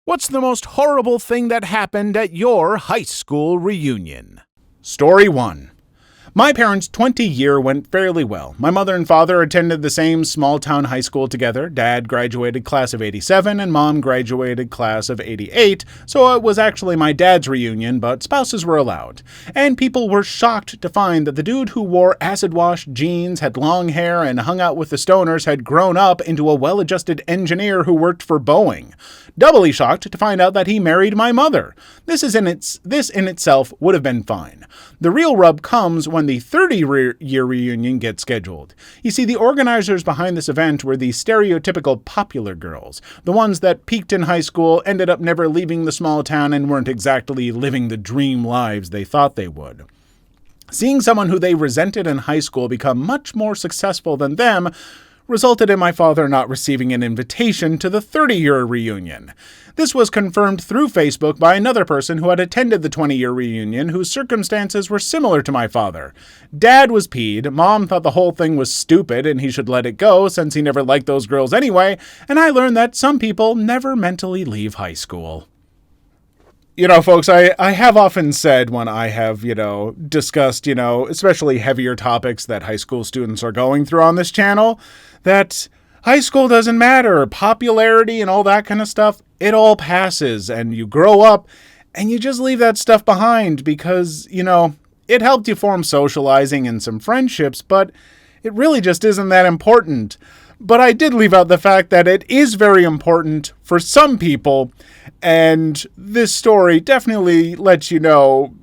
What's the most horrible thing that happened at your high school reunion? Story 1. My parents' 20-year went fairly well. My mother and father attended the same small-town high school together. Dad graduated class of 87 and Mom graduated class of 88, so it was actually my dad's reunion, but spouses were allowed. And people were shocked to find that the dude who wore acid-washed jeans, had long hair, and hung out with the stoners had grown up into a well-adjusted engineer who worked for Boeing. Doubly shocked to find out that he married my mother. This in itself would have been fine. The real rub comes when the 30-year reunion gets scheduled. You see, the organizers behind this event were the stereotypical popular girls, the ones that peaked in high school, ended up never leaving the small town, and weren't exactly living the dream lives they thought they would. Seeing someone who they resented in high school become much more successful than them resulted in my father not receiving an invitation to the 30-year reunion. This was confirmed through Facebook by another person who had attended the 20-year reunion, whose circumstances were similar to my father. Dad was peed, Mom thought the whole thing was stupid and he should let it go since he never liked those girls anyway, and I learned that some people never mentally leave high school. You know, folks, I have often said when I have, discussed, especially heavier topics that high school students are going through on this channel, that high school doesn't matter. Popularity and all that kind of stuff, it all passes, and you grow up and you just leave that stuff behind because, it helped you form socializing and some friendships, but it really just isn't that important. But I did leave out the fact that it is very important for some people, and this story definitely lets you know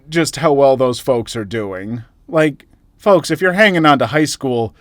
just how well those folks are doing. Like, folks, if you're hanging on to high school,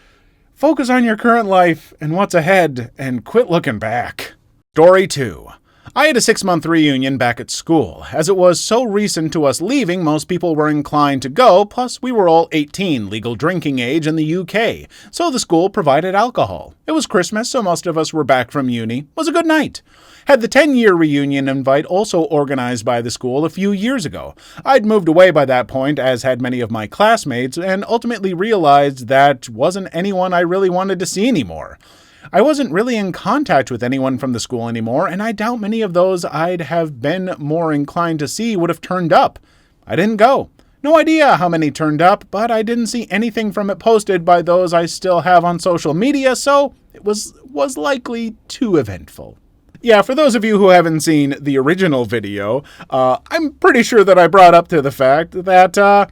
focus on your current life and what's ahead, and quit looking back. Story 2. I had a 6-month reunion back at school. As it was so recent to us leaving, most people were inclined to go, plus we were all 18, legal drinking age in the UK, so the school provided alcohol. It was Christmas, so most of us were back from uni. It was a good night. Had the 10-year reunion invite also organized by the school a few years ago. I'd moved away by that point, as had many of my classmates, and ultimately realized that wasn't anyone I really wanted to see anymore. I wasn't really in contact with anyone from the school anymore, and I doubt many of those I'd have been more inclined to see would have turned up. I didn't go. No idea how many turned up, but I didn't see anything from it posted by those I still have on social media, so it was likely too eventful. Yeah, for those of you who haven't seen the original video, I'm pretty sure that I brought up to the fact that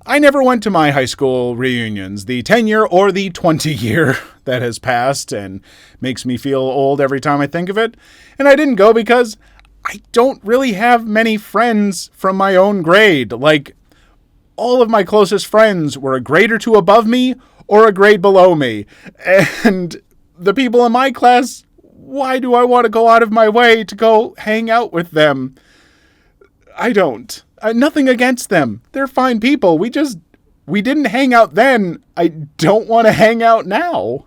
I never went to my high school reunions, the 10-year or the 20-year that has passed and makes me feel old every time I think of it. And I didn't go because I don't really have many friends from my own grade. Like, all of my closest friends were a grade or two above me or a grade below me. And the people in my class, why do I want to go out of my way to go hang out with them? I don't. Nothing against them. They're fine people. We didn't hang out then. I don't want to hang out now.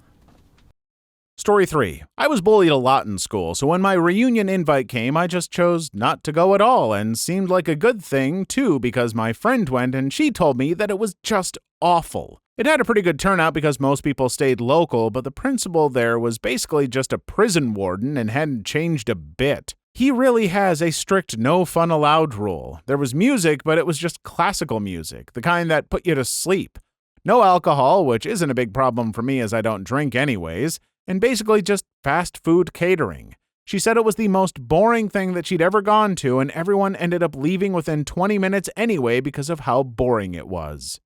Story 3. I was bullied a lot in school, so when my reunion invite came, I just chose not to go at all, and seemed like a good thing, too, because my friend went and she told me that it was just awful. It had a pretty good turnout because most people stayed local, but the principal there was basically just a prison warden and hadn't changed a bit. He really has a strict no fun allowed rule. There was music, but it was just classical music, the kind that put you to sleep. No alcohol, which isn't a big problem for me as I don't drink anyways, and basically just fast food catering. She said it was the most boring thing that she'd ever gone to, and everyone ended up leaving within 20 minutes anyway because of how boring it was.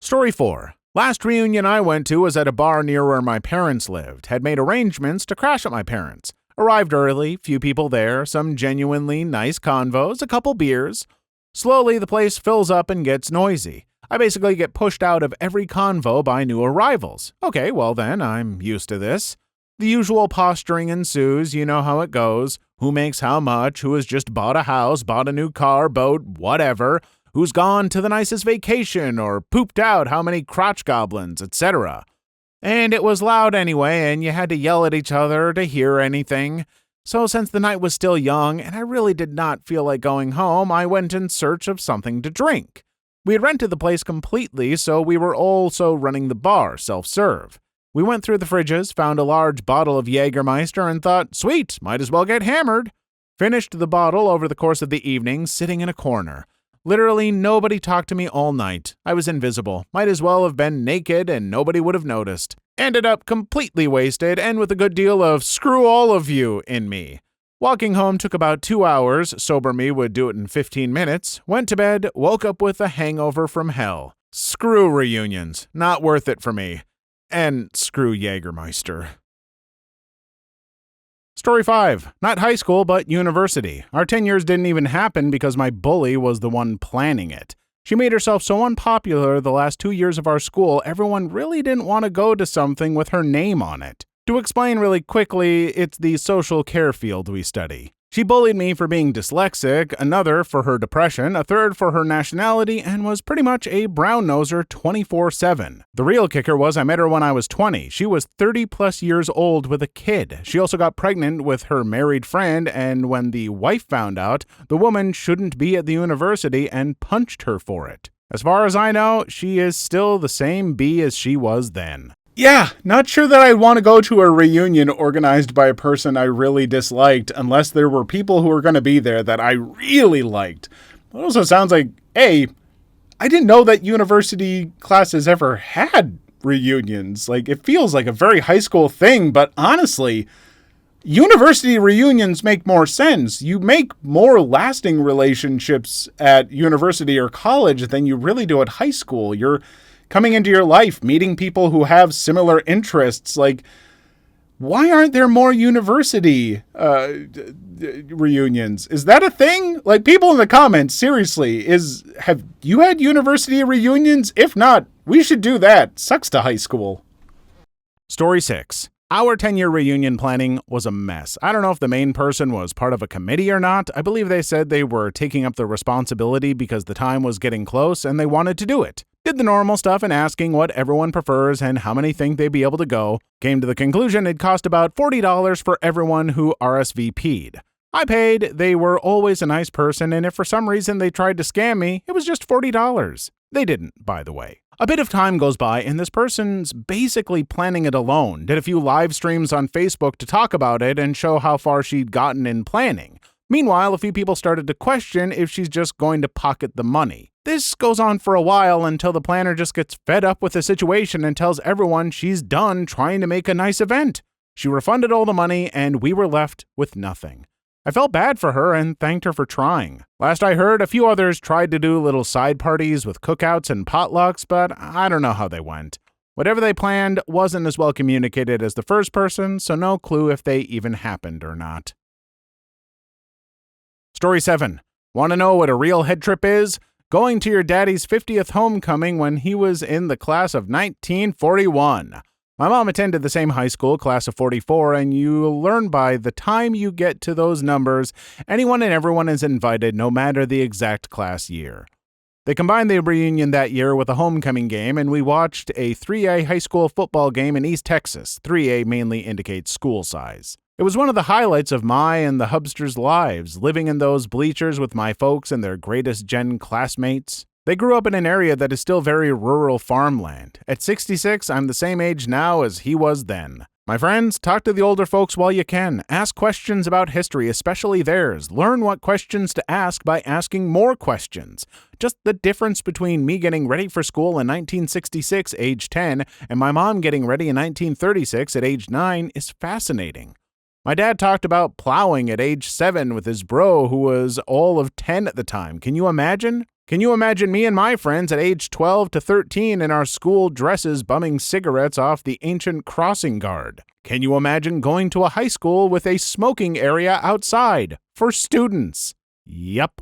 Story 4. Last reunion I went to was at a bar near where my parents lived. Had made arrangements to crash at my parents'. Arrived early, few people there, some genuinely nice convos, a couple beers. Slowly, the place fills up and gets noisy. I basically get pushed out of every convo by new arrivals. Okay, well then, I'm used to this. The usual posturing ensues, you know how it goes. Who makes how much, who has just bought a house, bought a new car, boat, whatever. Who's gone to the nicest vacation, or pooped out how many crotch goblins, etc. And it was loud anyway, and you had to yell at each other to hear anything. So since the night was still young, and I really did not feel like going home, I went in search of something to drink. We had rented the place completely, so we were also running the bar, self-serve. We went through the fridges, found a large bottle of Jägermeister, and thought, sweet, might as well get hammered. Finished the bottle over the course of the evening, sitting in a corner. Literally nobody talked to me all night. I was invisible. Might as well have been naked and nobody would have noticed. Ended up completely wasted and with a good deal of screw all of you in me. Walking home took about 2 hours. Sober me would do it in 15 minutes. Went to bed, woke up with a hangover from hell. Screw reunions. Not worth it for me. And screw Jägermeister. Story 5. Not high school, but university. Our 10 years didn't even happen because my bully was the one planning it. She made herself so unpopular the last 2 years of our school, everyone really didn't want to go to something with her name on it. To explain really quickly, it's the social care field we study. She bullied me for being dyslexic, another for her depression, a third for her nationality, and was pretty much a brown-noser 24/7. The real kicker was I met her when I was 20. She was 30-plus years old with a kid. She also got pregnant with her married friend, and when the wife found out, the woman shouldn't be at the university and punched her for it. As far as I know, she is still the same bee as she was then. Yeah, not sure that I'd want to go to a reunion organized by a person I really disliked unless there were people who were going to be there that I really liked. It also sounds like, I didn't know that university classes ever had reunions. It feels like a very high school thing, but honestly, university reunions make more sense. You make more lasting relationships at university or college than you really do at high school. You're coming into your life, meeting people who have similar interests. Why aren't there more university reunions? Is that a thing? People in the comments, seriously, have you had university reunions? If not, we should do that. Sucks to high school. Story 6. Our 10-year reunion planning was a mess. I don't know if the main person was part of a committee or not. I believe they said they were taking up the responsibility because the time was getting close and they wanted to do it. Did the normal stuff and asking what everyone prefers and how many think they'd be able to go. Came to the conclusion it'd cost about $40 for everyone who RSVP'd. I paid, they were always a nice person, and if for some reason they tried to scam me, it was just $40. They didn't, by the way. A bit of time goes by, and this person's basically planning it alone. Did a few live streams on Facebook to talk about it and show how far she'd gotten in planning. Meanwhile, a few people started to question if she's just going to pocket the money. This goes on for a while until the planner just gets fed up with the situation and tells everyone she's done trying to make a nice event. She refunded all the money, and we were left with nothing. I felt bad for her and thanked her for trying. Last I heard, a few others tried to do little side parties with cookouts and potlucks, but I don't know how they went. Whatever they planned wasn't as well communicated as the first person, so no clue if they even happened or not. Story 7. Want to know what a real head trip is? Going to your daddy's 50th homecoming when he was in the class of 1941. My mom attended the same high school, class of 44, and you learn by the time you get to those numbers, anyone and everyone is invited, no matter the exact class year. They combined the reunion that year with a homecoming game, and we watched a 3A high school football game in East Texas. 3A mainly indicates school size. It was one of the highlights of my and the Hubsters' lives, living in those bleachers with my folks and their greatest gen classmates. They grew up in an area that is still very rural farmland. At 66, I'm the same age now as he was then. My friends, talk to the older folks while you can. Ask questions about history, especially theirs. Learn what questions to ask by asking more questions. Just the difference between me getting ready for school in 1966, age 10, and my mom getting ready in 1936 at age 9 is fascinating. My dad talked about plowing at age 7 with his bro who was all of 10 at the time. Can you imagine? Can you imagine me and my friends at age 12 to 13 in our school dresses bumming cigarettes off the ancient crossing guard? Can you imagine going to a high school with a smoking area outside for students? Yup.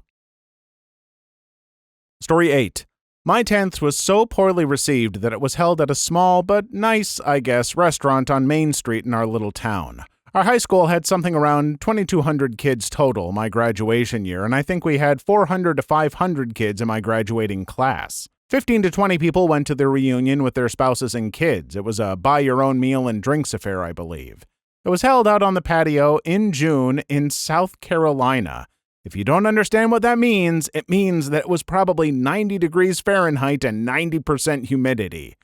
Story 8. My 10th was so poorly received that it was held at a small but nice, I guess, restaurant on Main Street in our little town. Our high school had something around 2,200 kids total my graduation year, and I think we had 400 to 500 kids in my graduating class. 15 to 20 people went to the reunion with their spouses and kids. It was a buy-your-own-meal and drinks affair, I believe. It was held out on the patio in June in South Carolina. If you don't understand what that means, it means that it was probably 90 degrees Fahrenheit and 90% humidity.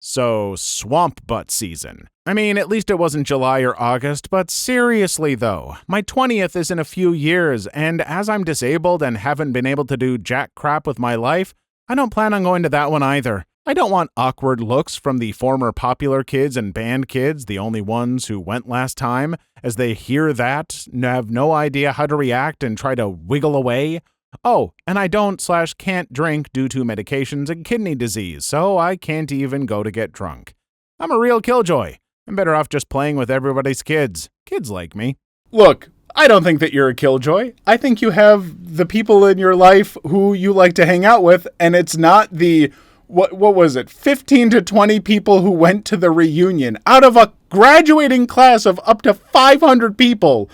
So, swamp butt season. I mean, at least it wasn't July or August, but seriously though, my 20th is in a few years, and as I'm disabled and haven't been able to do jack crap with my life, I don't plan on going to that one either. I don't want awkward looks from the former popular kids and band kids, the only ones who went last time, as they hear that, have no idea how to react and try to wiggle away. Oh, and I don't/can't drink due to medications and kidney disease, so I can't even go to get drunk. I'm a real killjoy. I'm better off just playing with everybody's kids. Kids like me. Look, I don't think that you're a killjoy. I think you have the people in your life who you like to hang out with, and it's not the, what was it, 15 to 20 people who went to the reunion out of a graduating class of up to 500 people.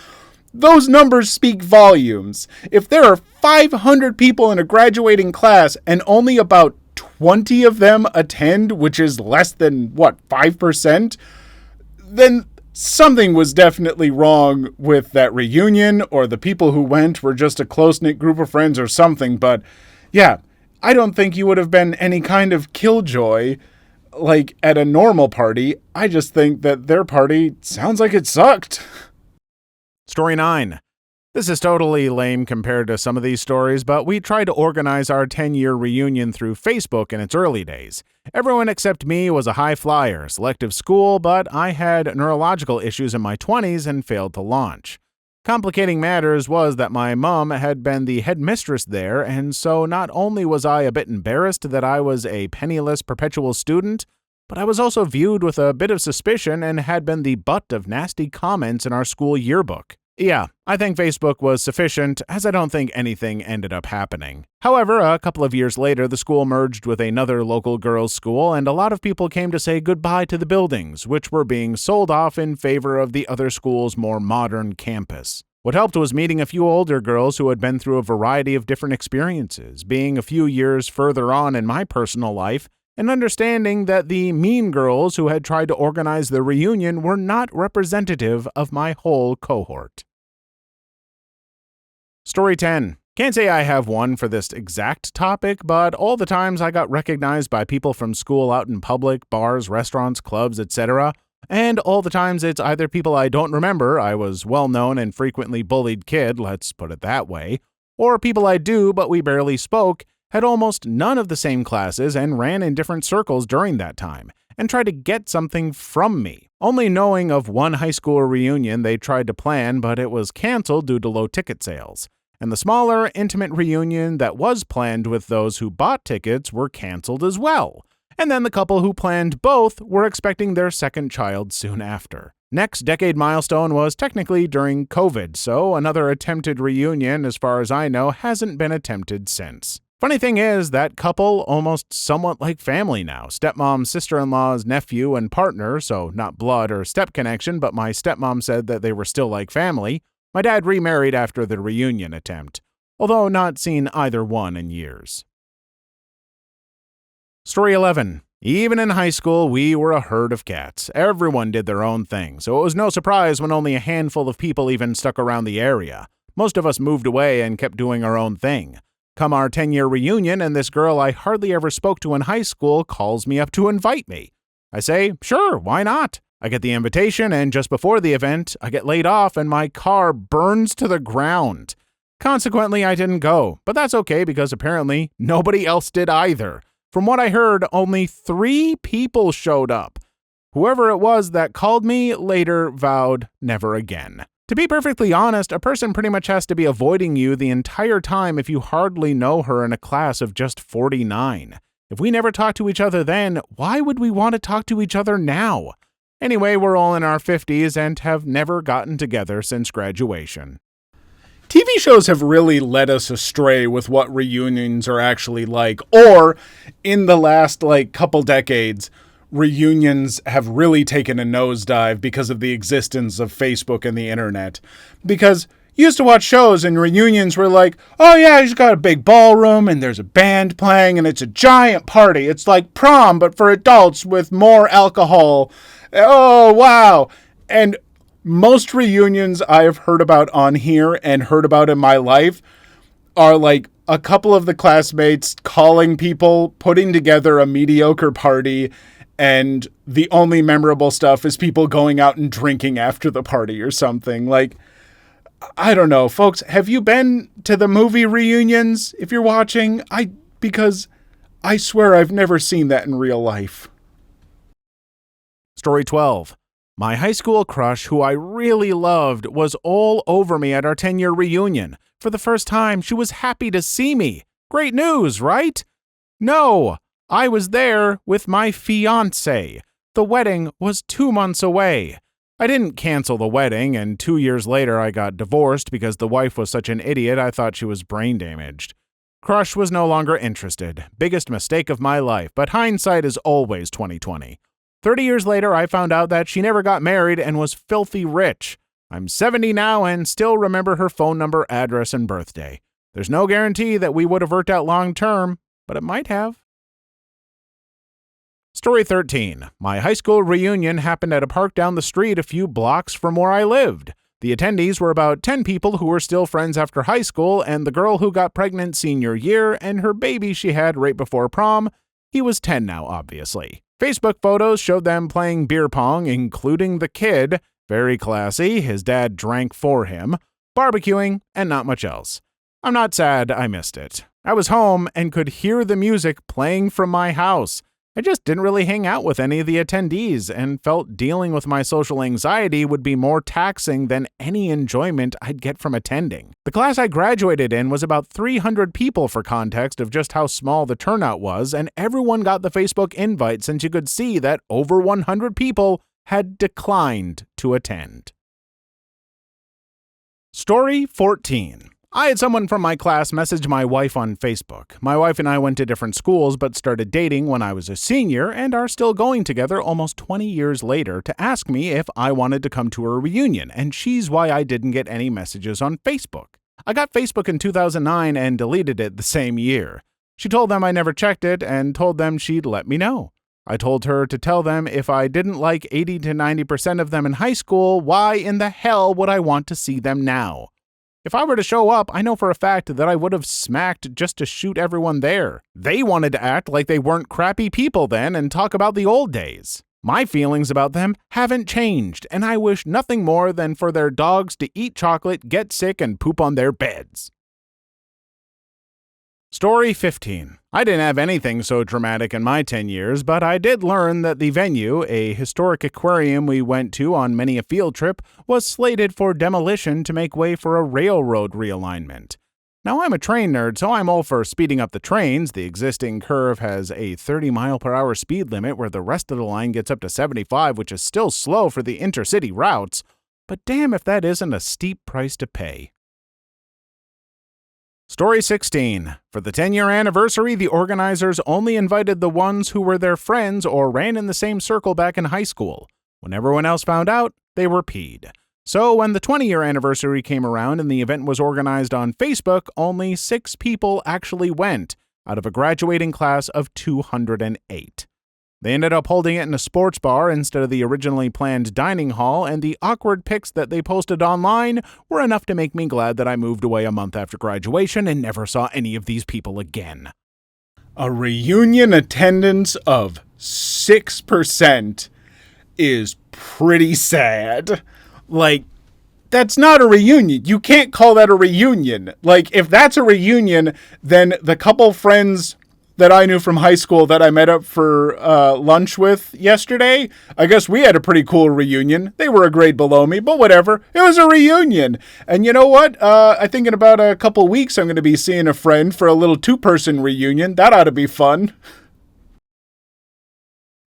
Those numbers speak volumes. If there are 500 people in a graduating class and only about 20 of them attend, which is less than, 5%? Then something was definitely wrong with that reunion, or the people who went were just a close-knit group of friends or something. But yeah, I don't think you would have been any kind of killjoy like at a normal party. I just think that their party sounds like it sucked. Story 9. This is totally lame compared to some of these stories, but we tried to organize our 10-year reunion through Facebook in its early days. Everyone except me was a high flyer, selective school, but I had neurological issues in my 20s and failed to launch. Complicating matters was that my mom had been the headmistress there, and so not only was I a bit embarrassed that I was a penniless perpetual student, but I was also viewed with a bit of suspicion and had been the butt of nasty comments in our school yearbook. Yeah, I think Facebook was sufficient, as I don't think anything ended up happening. However, a couple of years later, the school merged with another local girls' school, and a lot of people came to say goodbye to the buildings, which were being sold off in favor of the other school's more modern campus. What helped was meeting a few older girls who had been through a variety of different experiences, being a few years further on in my personal life, and understanding that the mean girls who had tried to organize the reunion were not representative of my whole cohort. Story 10. Can't say I have one for this exact topic, but all the times I got recognized by people from school out in public, bars, restaurants, clubs, etc., and all the times it's either people I don't remember, I was well-known and frequently bullied kid, let's put it that way, or people I do but we barely spoke, had almost none of the same classes and ran in different circles during that time, and tried to get something from me. Only knowing of one high school reunion they tried to plan, but it was canceled due to low ticket sales. And the smaller, intimate reunion that was planned with those who bought tickets were canceled as well. And then the couple who planned both were expecting their second child soon after. Next decade milestone was technically during COVID, so another attempted reunion, as far as I know, hasn't been attempted since. Funny thing is, that couple almost somewhat like family now. Stepmom's sister-in-law's nephew and partner, so not blood or step connection, but my stepmom said that they were still like family. My dad remarried after the reunion attempt, although not seen either one in years. Story 11. Even in high school, we were a herd of cats. Everyone did their own thing, so it was no surprise when only a handful of people even stuck around the area. Most of us moved away and kept doing our own thing. Come our 10-year reunion, and this girl I hardly ever spoke to in high school calls me up to invite me. I say, sure, why not? I get the invitation, and just before the event, I get laid off and my car burns to the ground. Consequently, I didn't go, but that's okay because apparently nobody else did either. From what I heard, only 3 people showed up. Whoever it was that called me later vowed never again. To be perfectly honest, a person pretty much has to be avoiding you the entire time if you hardly know her in a class of just 49. If we never talked to each other then, why would we want to talk to each other now? Anyway, we're all in our 50s and have never gotten together since graduation. TV shows have really led us astray with what reunions are actually like, or in the last couple decades, reunions have really taken a nosedive because of the existence of Facebook and the internet. Because you used to watch shows and reunions were like, oh yeah, you just got a big ballroom and there's a band playing and it's a giant party. It's like prom, but for adults with more alcohol. Oh, wow. And most reunions I have heard about on here and heard about in my life are like a couple of the classmates calling people, putting together a mediocre party, and the only memorable stuff is people going out and drinking after the party or something. Like, I don't know, folks, have you been to the movie reunions if you're watching? Because I swear I've never seen that in real life. Story 12. My high school crush, who I really loved, was all over me at our 10-year reunion. For the first time, she was happy to see me. Great news, right? No, I was there with my fiancé. The wedding was 2 months away. I didn't cancel the wedding, and 2 years later I got divorced because the wife was such an idiot I thought she was brain damaged. Crush was no longer interested. Biggest mistake of my life, but hindsight is always 20/20. 30 years later, I found out that she never got married and was filthy rich. I'm 70 now and still remember her phone number, address, and birthday. There's no guarantee that we would have worked out long term, but it might have. Story 13. My high school reunion happened at a park down the street a few blocks from where I lived. The attendees were about 10 people who were still friends after high school, and the girl who got pregnant senior year, and her baby she had right before prom. He was 10 now, obviously. Facebook photos showed them playing beer pong, including the kid. Very classy, his dad drank for him. Barbecuing, and not much else. I'm not sad I missed it. I was home and could hear the music playing from my house. I just didn't really hang out with any of the attendees and felt dealing with my social anxiety would be more taxing than any enjoyment I'd get from attending. The class I graduated in was about 300 people for context of just how small the turnout was, and everyone got the Facebook invite since you could see that over 100 people had declined to attend. Story 14. I had someone from my class message my wife on Facebook. My wife and I went to different schools but started dating when I was a senior and are still going together almost 20 years later to ask me if I wanted to come to her reunion, and she's why I didn't get any messages on Facebook. I got Facebook in 2009 and deleted it the same year. She told them I never checked it and told them she'd let me know. I told her to tell them if I didn't like 80 to 90% of them in high school, why in the hell would I want to see them now? If I were to show up, I know for a fact that I would have smacked just to shoot everyone there. They wanted to act like they weren't crappy people then and talk about the old days. My feelings about them haven't changed, and I wish nothing more than for their dogs to eat chocolate, get sick, and poop on their beds. Story 15. I didn't have anything so dramatic in my 10 years, but I did learn that the venue, a historic aquarium we went to on many a field trip, was slated for demolition to make way for a railroad realignment. Now, I'm a train nerd, so I'm all for speeding up the trains. The existing curve has a 30-mile-per-hour speed limit where the rest of the line gets up to 75, which is still slow for the intercity routes. But damn if that isn't a steep price to pay. Story 16. For the 10-year anniversary, the organizers only invited the ones who were their friends or ran in the same circle back in high school. When everyone else found out, they were peed. So when the 20-year anniversary came around and the event was organized on Facebook, only 6 people actually went, out of a graduating class of 208. They ended up holding it in a sports bar instead of the originally planned dining hall, and the awkward pics that they posted online were enough to make me glad that I moved away a month after graduation and never saw any of these people again. A reunion attendance of 6% is pretty sad. Like, that's not a reunion. You can't call that a reunion. Like, if that's a reunion, then the couple friends that I knew from high school that I met up for lunch with yesterday, I guess we had a pretty cool reunion. They were a grade below me, but whatever. It was a reunion. And you know what? I think in about a couple weeks I'm going to be seeing a friend for a little 2-person reunion. That ought to be fun.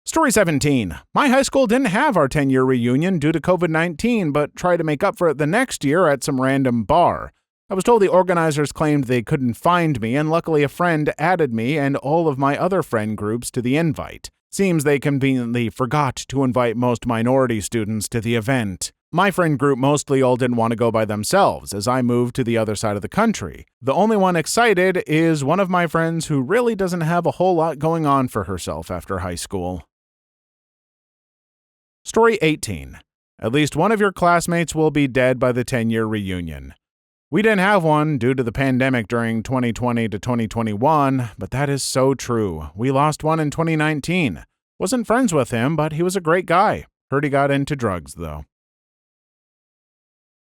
Story 17. My high school didn't have our 10-year reunion due to COVID-19, but tried to make up for it the next year at some random bar. I was told the organizers claimed they couldn't find me, and luckily a friend added me and all of my other friend groups to the invite. Seems they conveniently forgot to invite most minority students to the event. My friend group mostly all didn't want to go by themselves, as I moved to the other side of the country. The only one excited is one of my friends who really doesn't have a whole lot going on for herself after high school. Story 18. At least one of your classmates will be dead by the 10-year reunion. We didn't have one due to the pandemic during 2020 to 2021, but that is so true. We lost one in 2019. Wasn't friends with him, but he was a great guy. Heard he got into drugs, though.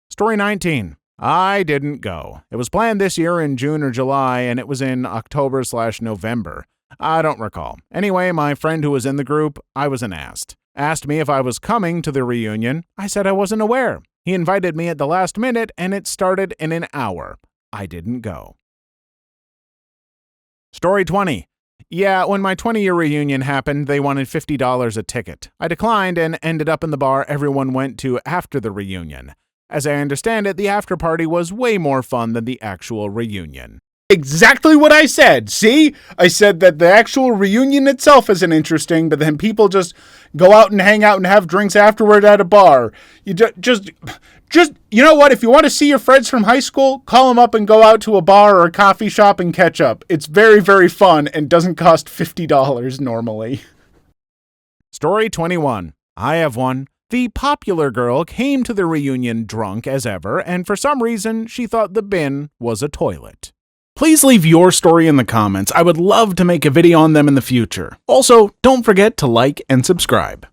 Story 19. I didn't go. It was planned this year in June or July, and it was in October/November. I don't recall. Anyway, my friend who was in the group, I wasn't asked. Asked me if I was coming to the reunion. I said I wasn't aware. He invited me at the last minute, and it started in an hour. I didn't go. Story 20. Yeah, when my 20-year reunion happened, they wanted $50 a ticket. I declined and ended up in the bar everyone went to after the reunion. As I understand it, the after-party was way more fun than the actual reunion. Exactly what I said. See? I said that the actual reunion itself isn't interesting, but then people just go out and hang out and have drinks afterward at a bar. You just, you know what? If you want to see your friends from high school, call them up and go out to a bar or a coffee shop and catch up. It's very, very fun and doesn't cost $50 normally. Story 21. I have one. The popular girl came to the reunion drunk as ever, and for some reason, she thought the bin was a toilet. Please leave your story in the comments. I would love to make a video on them in the future. Also, don't forget to like and subscribe.